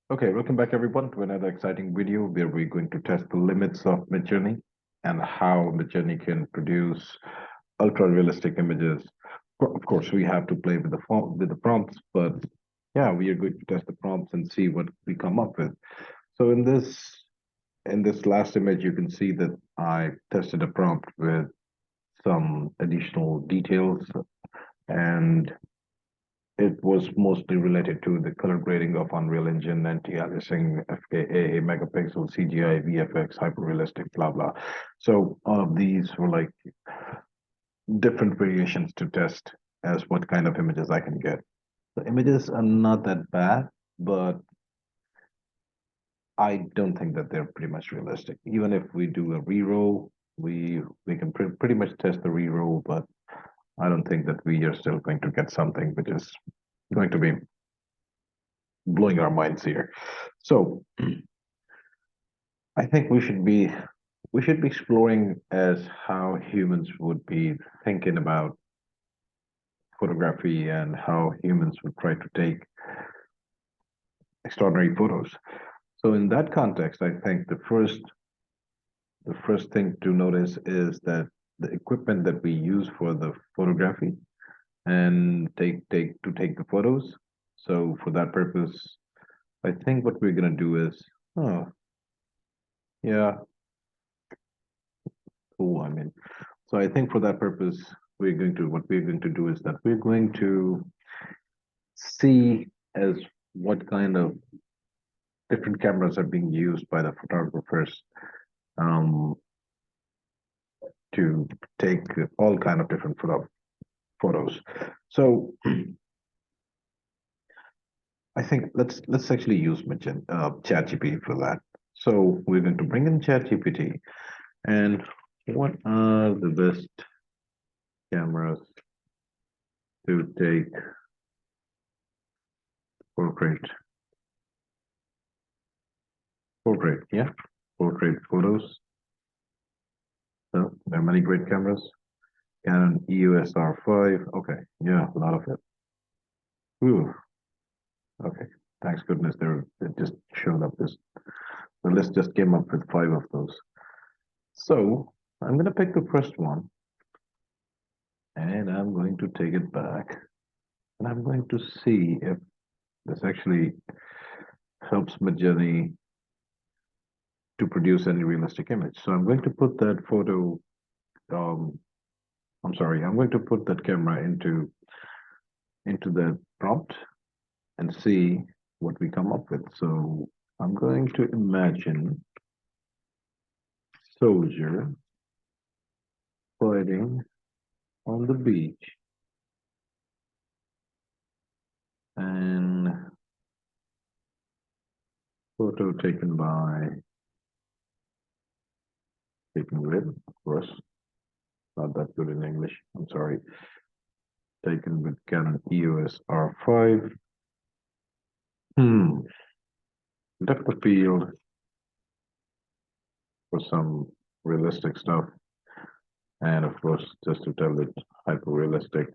Okay, welcome back everyone to another exciting video where we're going to test the limits of MidJourney and how MidJourney can produce ultra realistic images. Of course, we have to play with the prompts, but yeah, we are going to test the prompts and see what we come up with. So in this last image, you can see that I tested a prompt with some additional details, and it was mostly related to the color grading of Unreal Engine, anti-aliasing, FKA, megapixel, CGI, VFX, hyperrealistic, blah blah. So all of these were like different variations to test as what kind of images I can get. The images are not that bad, but I don't think that they're pretty much realistic. Even if we do a reroll, we can pretty much test the reroll, but I don't think that we are still going to get something which is going to be blowing our minds here. So I think we should be exploring as how humans would be thinking about photography and how humans would try to take extraordinary photos. So in that context, I think the first thing to notice is that the equipment that we use for the photography and take the photos. So for that purpose, I think what we're gonna do is, oh yeah, cool. I mean, so I think for that purpose, what we're going to do is that we're going to see as what kind of different cameras are being used by the photographers um, to take all kind of different photos. So I think let's actually use ChatGPT for that. So we're going to bring in ChatGPT, and what are the best cameras to take portrait portrait? Yeah, portrait photos. So there are many great cameras. Canon EOS R5. Okay, yeah, a lot of it. Ooh, okay. Thanks goodness it just showed up this. The list just came up with five of those. So I'm gonna pick the first one and I'm going to take it back and I'm going to see if this actually helps MidJourney to produce any realistic image. So I'm going to put that photo, um, I'm sorry, I'm going to put that camera into the prompt and see what we come up with. So I'm going to imagine soldier fighting on the beach and photo taken with, of course, not that good in English. I'm sorry. Taken with Canon EOS R5. Hmm. Depth of field for some realistic stuff. And of course, just to tell it hyper realistic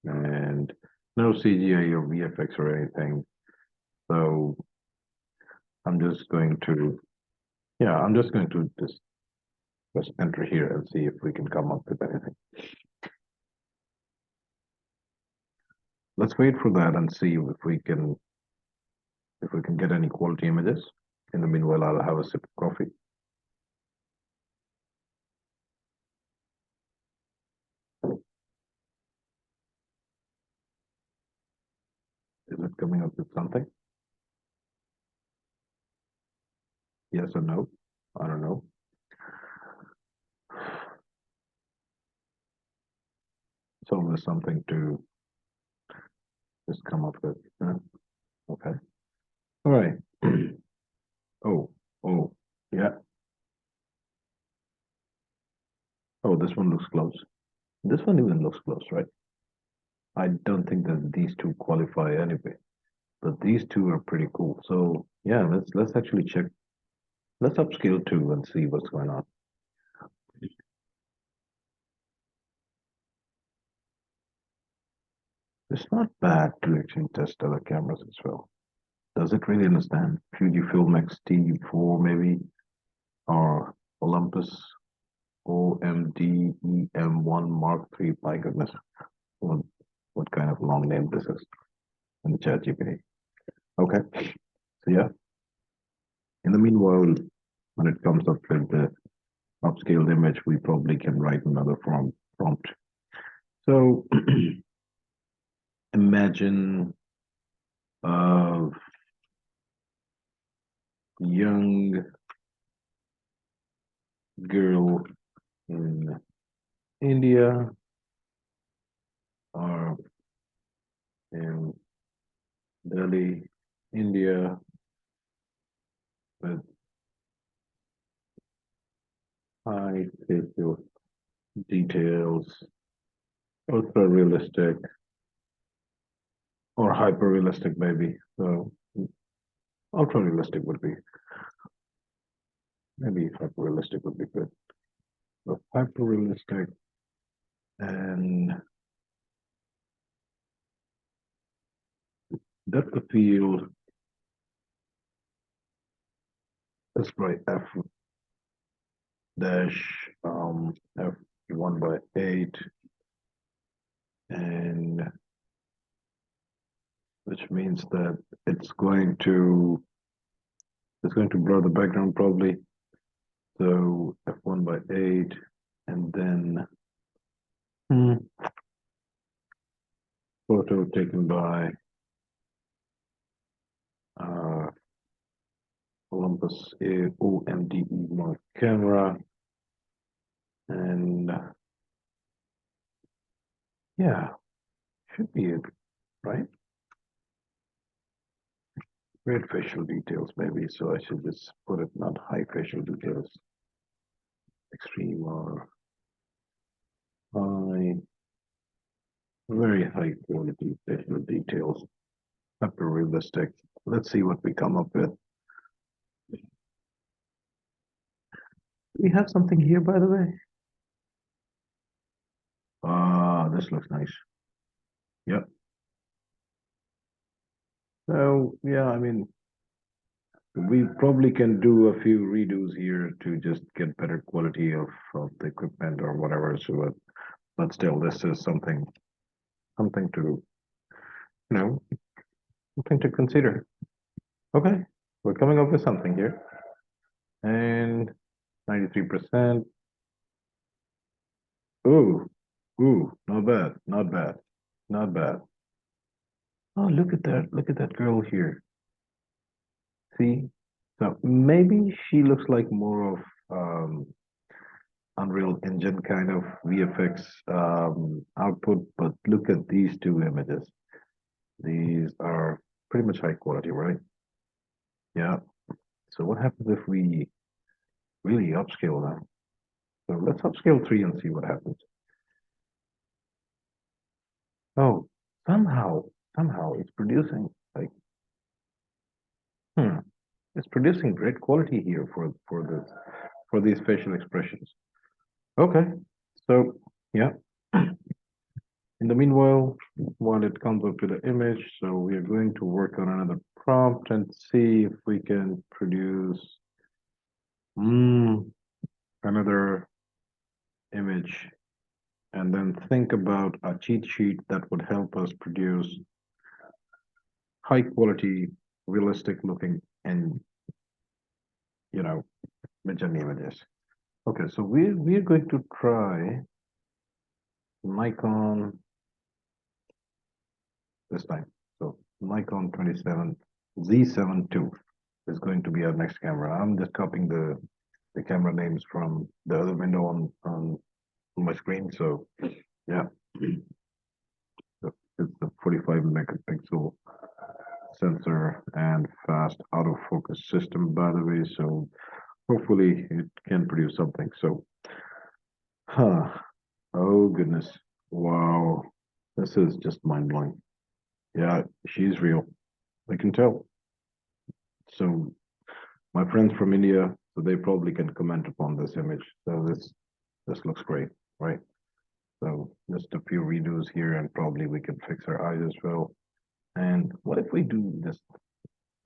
and no CGI or VFX or anything. So I'm just going to, yeah, I'm just going to just press enter here and see if we can come up with anything. Let's wait for that and see if we can get any quality images. In the meanwhile, I'll have a sip of coffee. Is it coming up with something? Yes or no? I don't know. It's always something to just come up with. Okay. All right. Oh, oh, yeah. Oh, this one looks close. This one even looks close, right? I don't think that these two qualify anyway, but these two are pretty cool. So yeah, let's actually check. Let's upscale two and see what's going on. It's not bad to actually test other cameras as well. Does it really understand? Fujifilm X-T4 maybe, or Olympus OMDEM1 Mark III. My goodness, what, what kind of long name this is in the chat GPT. Okay, so yeah, in the meanwhile, when it comes up with the upscaled image, we probably can write another prompt. So imagine a young girl in India or in Delhi, India, with high facial details, ultra realistic or hyper realistic, maybe. So ultra realistic would be, maybe hyper realistic would be good. So hyper realistic and depth of field. Let's write F dash F1/8, and which means that it's going to blur the background probably. So F1/8, and then photo taken by Olympus OMDE Mark camera, and yeah, should be it, right? Great facial details, maybe. So I should just put it not high facial details, extreme or high, very high quality facial details, hyper realistic. Let's see what we come up with. We have something here, by the way. This looks nice. Yep. So yeah, I mean, we probably can do a few redos here to just get better quality of the equipment or whatever. So, but still, this is something to, something to consider. Okay, we're coming up with something here, and 93%. Ooh, ooh, not bad, not bad, not bad. Oh, look at that! Look at that girl here. See, so maybe she looks like more of Unreal Engine kind of VFX output, but look at these two images. These are pretty much high quality, right? Yeah. So what happens if we really upscale them? So let's upscale 3 and see what happens. Oh, somehow it's producing like, it's producing great quality here for these facial expressions. Okay, so yeah. In the meanwhile, while it comes up to the image, so we are going to work on another prompt and see if we can produce another image, and then think about a cheat sheet that would help us produce high quality, realistic looking, and MidJourney images. Okay, so we're going to try Nikon this time. So Nikon 27 Z7 II is going to be our next camera. I'm just copying the camera names from the other window on my screen. So yeah, so it's the 45 megapixel sensor and fast autofocus system, by the way. So hopefully it can produce something. So, oh goodness, wow, this is just mind blowing. Yeah, she's real. I can tell. So my friends from India, so they probably can comment upon this image. So this looks great, right? So just a few redos here, and probably we can fix our eyes as well. And what if we do this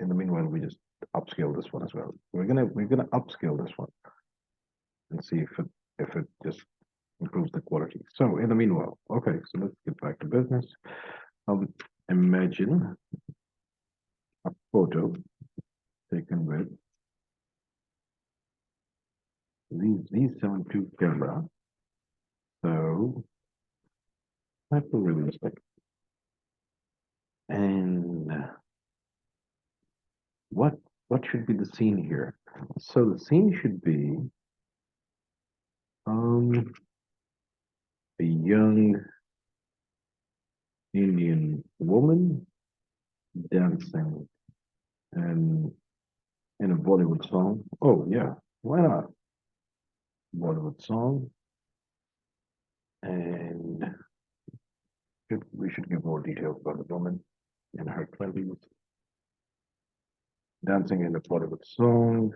in the meanwhile, we just upscale this one as well. We're gonna upscale this one and see if it just improves the quality. So in the meanwhile, okay, so let's get back to business. Imagine a photo taken with Z72 camera. So hyper realistic. And what should be the scene here? So the scene should be a young Indian woman dancing and in a Bollywood song. Oh yeah, why not? Bollywood song. And we should give more details about the woman in her 20s dancing in a Bollywood song.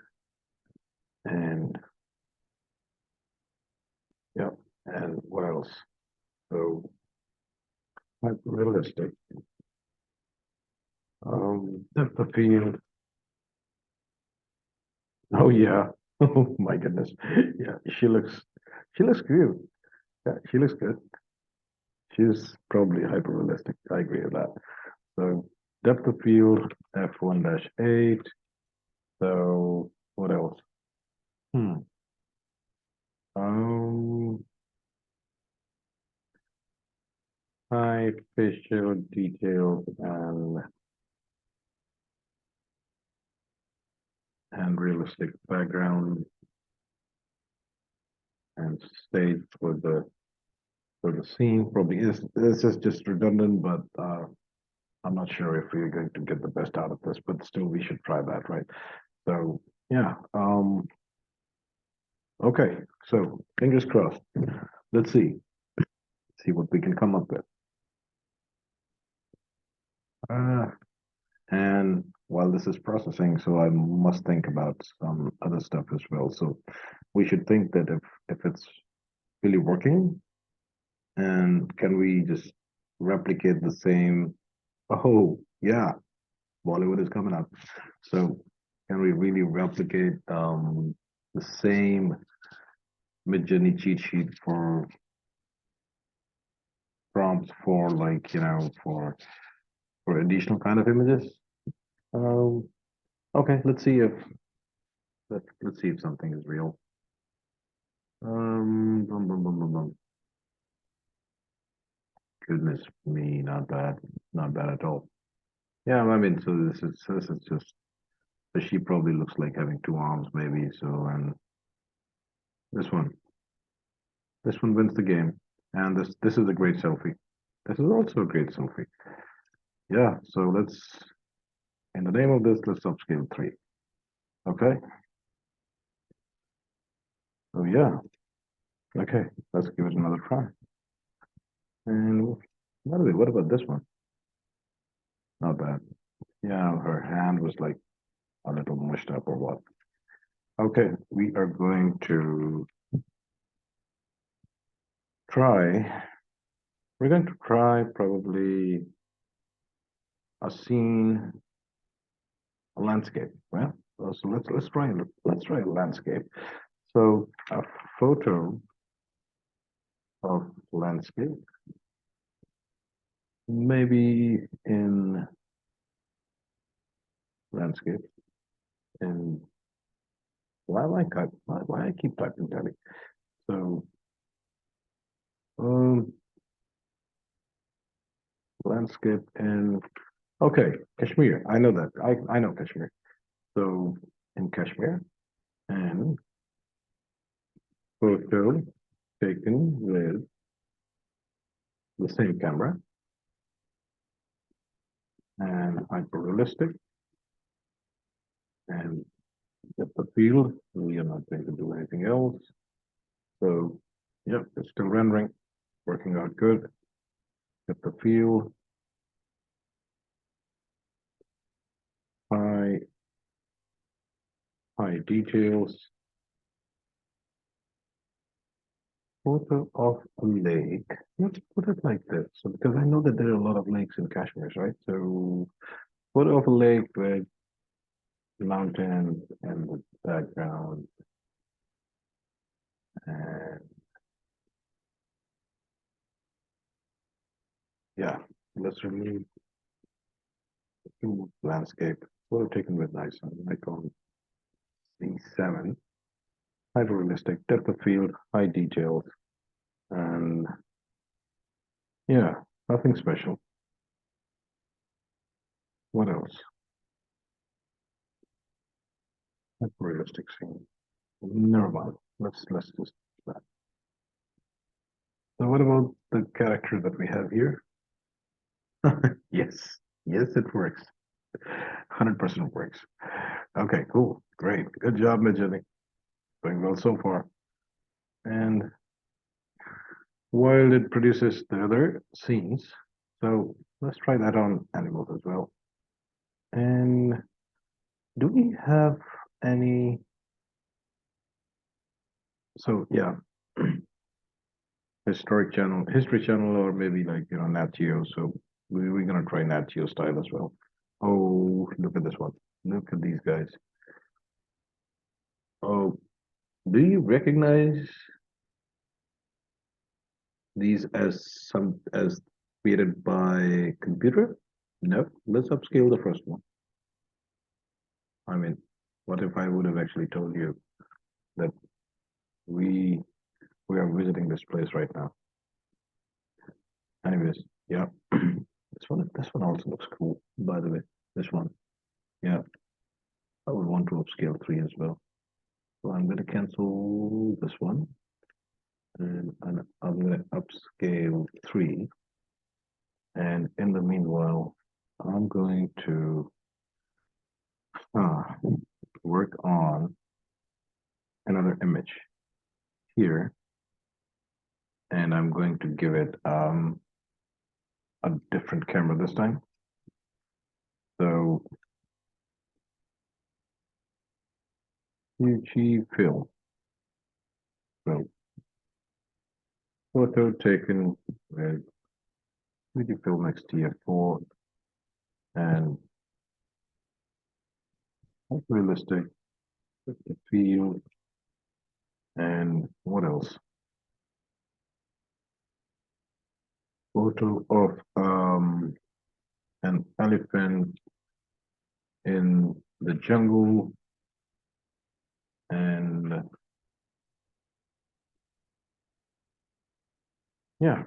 And yeah, and what else? So hyper realistic. Depth of field. Oh yeah. Oh my goodness. Yeah, she looks good. Yeah, she looks good. She's probably hyper realistic. I agree with that. So depth of field, f1-8. So what else? Hmm. Um, high facial detail and realistic background and stage for the scene. Probably is this is just redundant, but I'm not sure if we're going to get the best out of this, but still we should try that, right? So yeah. Okay, so fingers crossed. Let's see what we can come up with. Uh, and while this is processing, so I must think about some other stuff as well. So we should think that if it's really working, and can we just replicate the same? Oh yeah, Bollywood is coming up. So can we really replicate the same MidJourney cheat sheet for prompts for like for additional kind of images? Um, okay, let's see if something is real. Bum, bum, bum, bum, bum. Goodness me, not bad at all. Yeah, I mean, so this is just. So she probably looks like having two arms, maybe. So and this one, this one wins the game, and this is a great selfie. This is also a great selfie. Yeah. So let's, in the name of this, let's upscale 3. Okay. So yeah. Okay. Let's give it another try. And by the way, what about this one? Not bad. Yeah, her hand was like a little mushed up or what. Okay, we are going to try, we're going to try probably a scene, a landscape. Well, so let's try a landscape. So a photo of landscape, maybe in landscape, and why I keep typing Delhi. So um landscape and okay, Kashmir. I know that. I know Kashmir. So in Kashmir and photo taken with the same camera and hyper realistic and depth of field. We are not going to do anything else. So yep, it's still rendering, working out good. Depth of field, high details. Photo of a lake. Let's put it like this. So because I know that there are a lot of lakes in Kashmir, right? So photo of a lake with mountains in the background, and yeah, let's remove landscape. Photo taken with nice icon C7, hyper realistic, depth of field, high details, and yeah, nothing special. What else? Hyper realistic scene. Never mind. Let's just that. So what about the character that we have here? Yes, yes, it works. 100% works. Okay, cool, great, good job, MidJourney. Doing well so far. And while it produces the other scenes, so let's try that on animals as well. And do we have any? So yeah, history channel, or maybe like Nat Geo. So we're gonna try Nat Geo style as well. Oh, look at this one. Look at these guys. Oh, do you recognize these as created by computer? No. Let's upscale the first one. I mean, what if I would have actually told you that we we are visiting this place right now? Anyways, yeah. This one also looks cool, by the way. This one. Yeah. I would want to upscale 3 as well. So I'm gonna cancel this one and I'm gonna upscale 3. And in the meanwhile, I'm going to uh, work on another image here, and I'm going to give it a different camera this time. So UG film. So photo taken with Fujifilm X-T4 and realistic with the field, and what else? Photo of an elephant in the jungle, and yeah,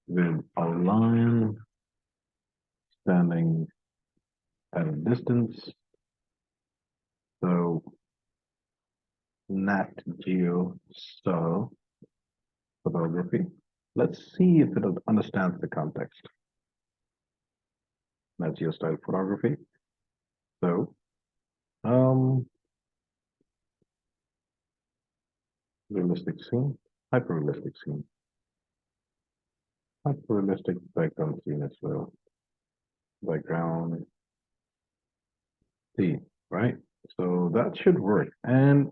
with a lion standing at a distance. So Nat Geo style photography. Let's see if it understands the context. Nat Geo style photography. So, realistic scene, hyper realistic scene, hyper realistic background scene as well. Background scene, right? So that should work. And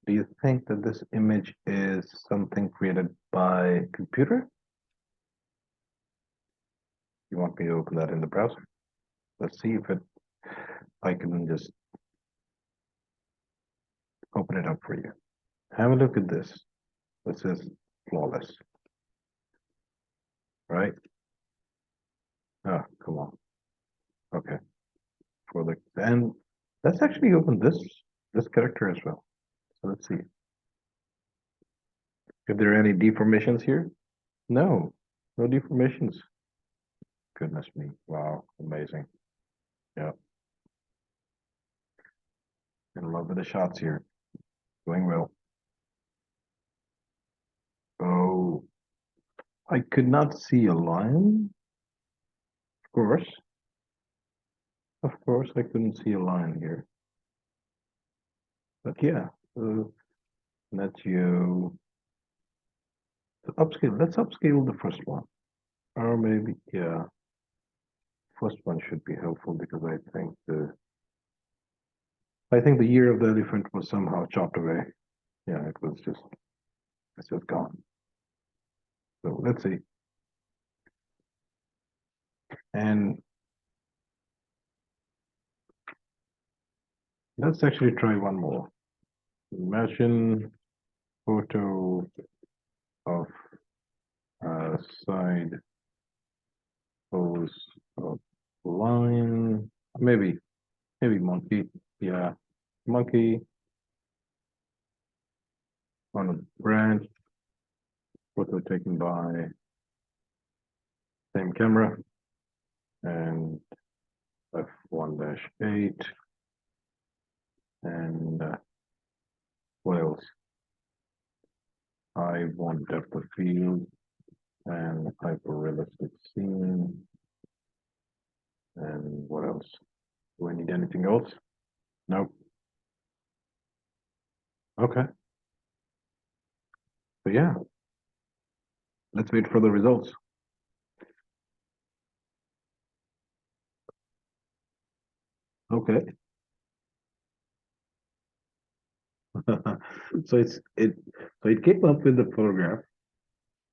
do you think that this image is something created by computer? You want me to open that in the browser? Let's see if I can just open it up for you. Have a look at this. This is flawless, right? Oh, come on. Okay. And let's actually open this character as well. So let's see if there are any deformations here. No, no deformations. Goodness me. Wow, amazing. Yeah. In love with the shots here. Doing well. Oh, I could not see a line. Of course. Of course, I couldn't see a line here. But yeah, let you upscale. Let's upscale the first one. Or maybe, yeah, first one should be helpful because I think the year of the elephant was somehow chopped away. Yeah, it's just gone. So let's see. And let's actually try one more. Imagine photo of a side pose of lion, maybe monkey. Yeah, monkey on a branch, photo taken by same camera and f1-8 and what else? I want depth of field and hyper realistic scene and what else? Do I need anything else? Nope. Okay. So yeah, let's wait for the results. Okay. So it came up with the photograph.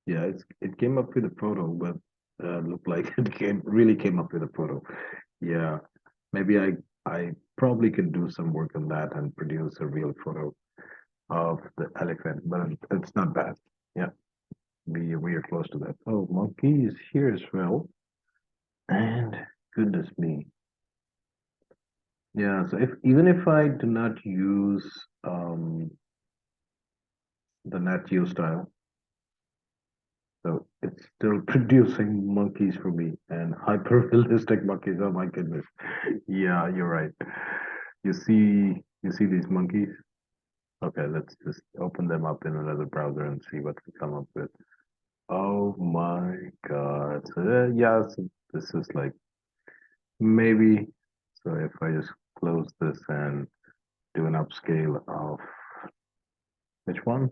Yeah, it came up with a photo, but looked like it really came up with a photo. Yeah, maybe I probably could do some work on that and produce a real photo of the elephant, but it's not bad. Yeah, we are close to that. Oh, monkey is here as well. And goodness me. Yeah, so if even if I do not use the Nat Geo style, so it's still producing monkeys for me and hyper realistic monkeys. Oh my goodness. Yeah, you're right. You see these monkeys? Okay, let's just open them up in another browser and see what we come up with. Oh my God. So yeah, so this is like maybe so if I just close this and do an upscale of which one?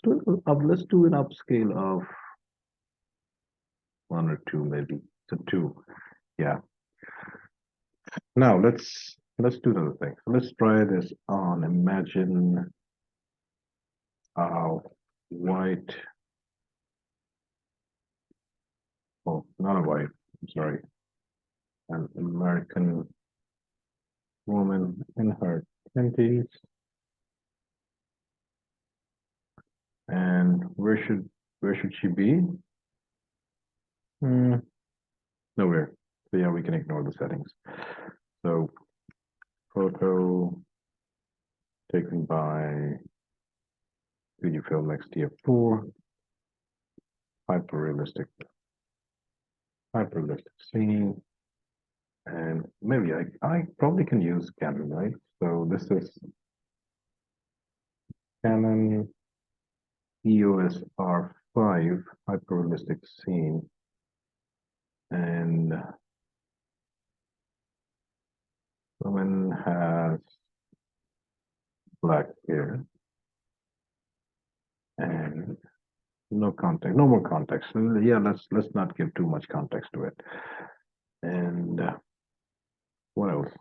Let's do an upscale of one or two, maybe. So two. Yeah. Now let's do another thing. So let's try this on. Imagine a white, oh, not a white, I'm sorry, an American woman in her 20s. And where should she be? Hmm, nowhere. So yeah, we can ignore the settings. So photo taken by Fujifilm X-T4, hyper realistic scene. And maybe I probably can use Canon, right? So this is Canon EOS R5 hyper realistic scene. And woman has black hair and no context, no more context. Yeah, let's not give too much context to it. And what else?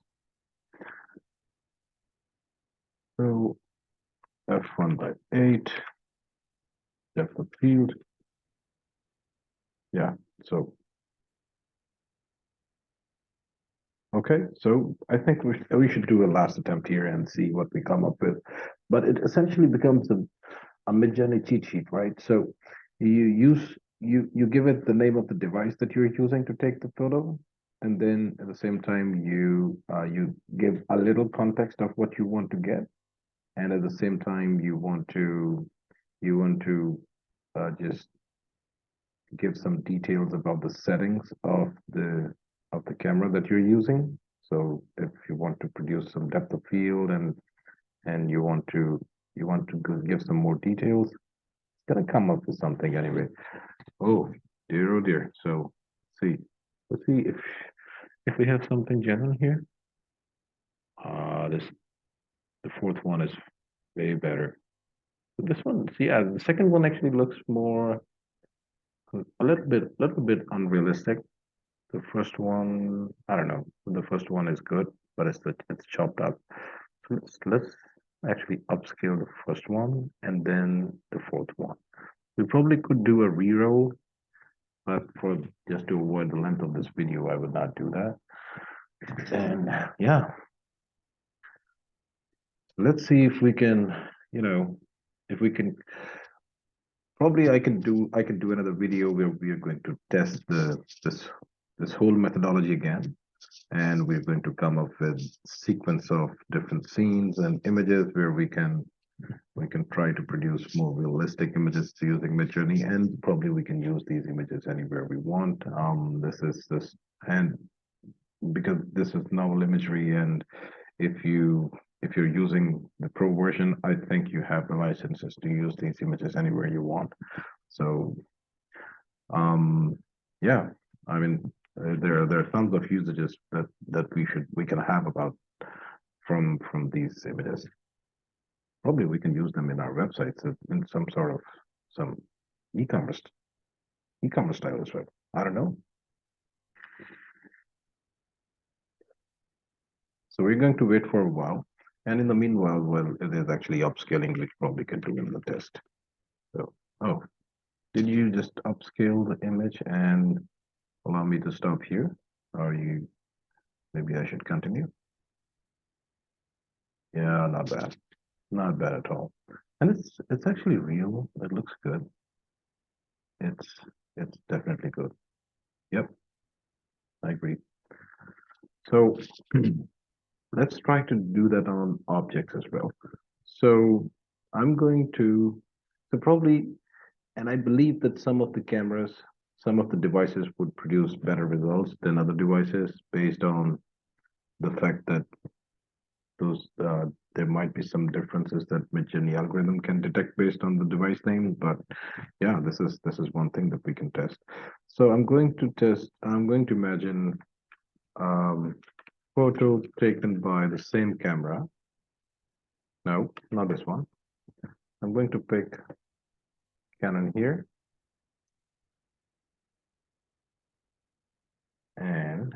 So f1/8 depth of field. Yeah. So okay. So I think we should do a last attempt here and see what we come up with. But it essentially becomes a MidJourney cheat sheet, right? So you give it the name of the device that you're using to take the photo, and then at the same time you give a little context of what you want to get, and at the same time you want to just give some details about the settings of the camera that you're using. So if you want to produce some depth of field and you want to give some more details, it's gonna come up with something anyway. Oh dear, oh dear. So see, let's see if we have something genuine here. This the fourth one is way better. This one, see, yeah, the second one actually looks more a little bit unrealistic. The first one, I don't know. The first one is good, but it's chopped up. So let's actually upscale the first one and then the fourth one. We probably could do a reroll but for just to avoid the length of this video, I would not do that. And yeah, let's see if we can, you know, if we can. Probably I can do another video where we are going to test this whole methodology again, and we're going to come up with sequence of different scenes and images where we can try to produce more realistic images using MidJourney, and probably we can use these images anywhere we want. This is this, and because this is novel imagery, and if you if you're using the pro version, I think you have the licenses to use these images anywhere you want. So yeah, I mean, there are tons of usages that we can have about from these images. Probably we can use them in our websites in some sort of some e-commerce e-commerce style as well. I don't know. So we're going to wait for a while, and in the meanwhile, well, there's actually upscaling which probably can do in the test. So, oh, did you just upscale the image and allow me to stop here? Or you maybe I should continue? Yeah, not bad. Not bad at all. And it's actually real. It looks good. It's it's definitely good. Yep, I agree. So let's try to do that on objects as well. So I'm going to so probably and I believe that some of the cameras, some of the devices would produce better results than other devices based on the fact that those there might be some differences that MidJourney algorithm can detect based on the device name. But yeah, this is one thing that we can test. So I'm going to test. I'm going to imagine photo taken by the same camera. No, not this one. I'm going to pick Canon here, and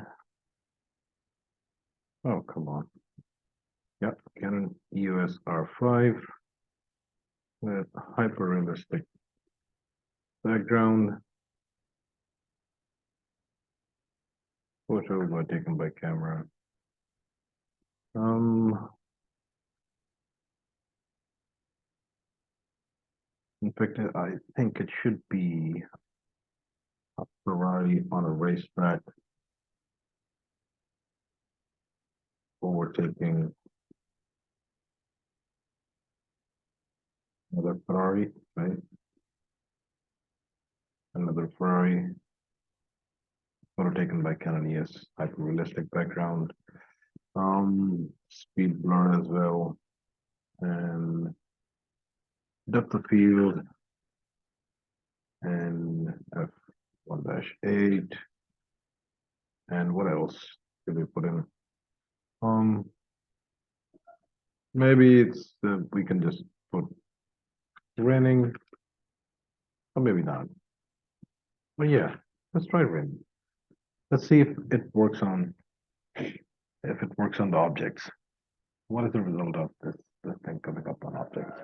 oh come on, yep, Canon EOS R5 with hyper realistic background. Photo by taken by camera. Um, in fact, I think it should be a Ferrari on a racetrack overtaking another Ferrari, right? Another Ferrari, photo taken by Canon EOS, hyper realistic background. Speed blur as well, and depth of field, and f1-8, and what else did we put in? Um, maybe it's we can just put raining, or maybe not. But yeah, let's try raining. Let's see if it works on the objects. What is the result of this thing coming up on objects?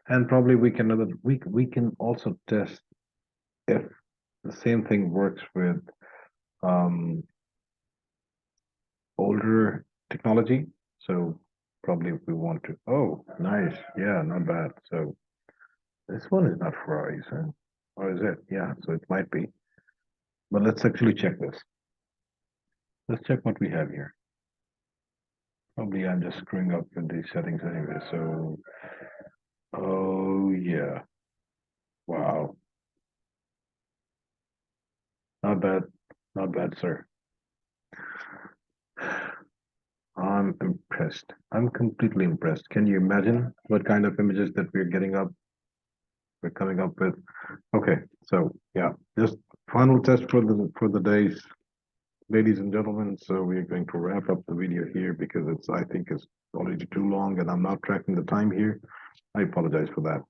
And probably we can also test if the same thing works with um older technology. So probably if we want to, oh, nice. Yeah, not bad. So this one is not Ferraris, huh? Or is it? Yeah, so it might be. But let's actually check this. Let's check what we have here. Probably I'm just screwing up with these settings anyway. So, oh yeah. Wow. Not bad. Not bad, sir. I'm impressed. I'm completely impressed. Can you imagine what kind of images that we're coming up with? Okay, so yeah, just final test for the days, ladies and gentlemen. So we're going to wrap up the video here because it's I think it's already too long and I'm not tracking the time here. I apologize for that.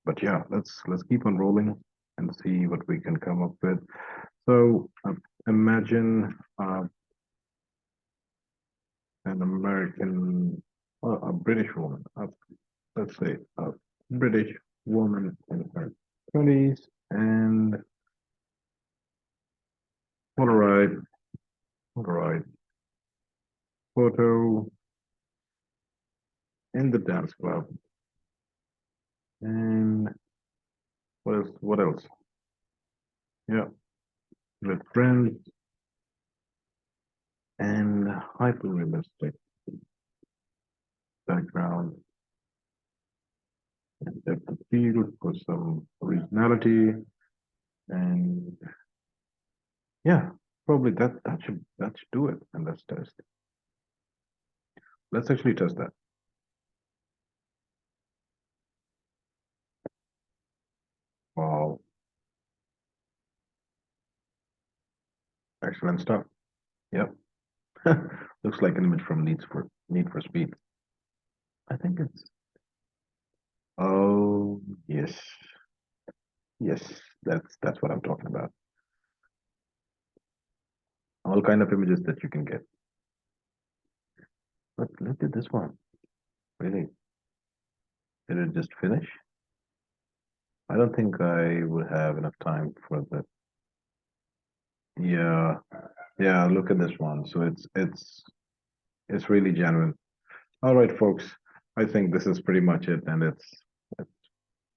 But yeah, let's keep on rolling and see what we can come up with. So imagine an American, a British woman, let's say a British woman in her 20s, and right. Photo in the dance club. And what else? What else? Yeah, with friends and hyper realistic background and depth of field for some originality. And yeah, probably that should do it. And let's test. Let's actually test that. Wow, excellent stuff. Yep. Looks like an image from Need for Speed. I think it's oh yes. Yes, that's what I'm talking about. All kind of images that you can get. But look at this one. Really? Did it just finish? I don't think I would have enough time for that. Yeah, yeah, look at this one. So it's really genuine. All right, folks. I think this is pretty much it, and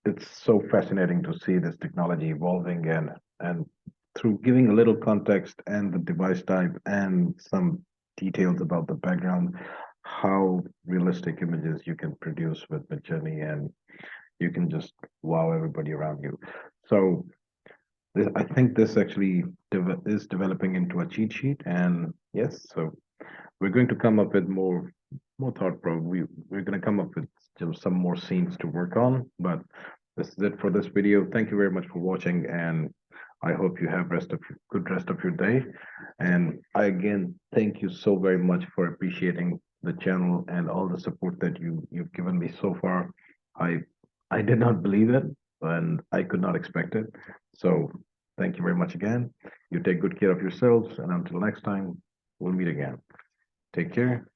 it's so fascinating to see this technology evolving and through giving a little context and the device type and some details about the background, how realistic images you can produce with MidJourney, and you can just wow everybody around you. So I think this actually is developing into a cheat sheet, and yes, so we're going to come up with more thought provoking. We're going to come up with some more scenes to work on, but this is it for this video. Thank you very much for watching, and I hope you have good rest of your day. And I again thank you so very much for appreciating the channel and all the support that you've given me so far. I did not believe it, and I could not expect it. So thank you very much again. You take good care of yourselves, and until next time, we'll meet again. Take care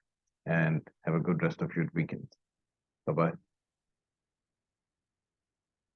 and have a good rest of your weekend. Bye bye.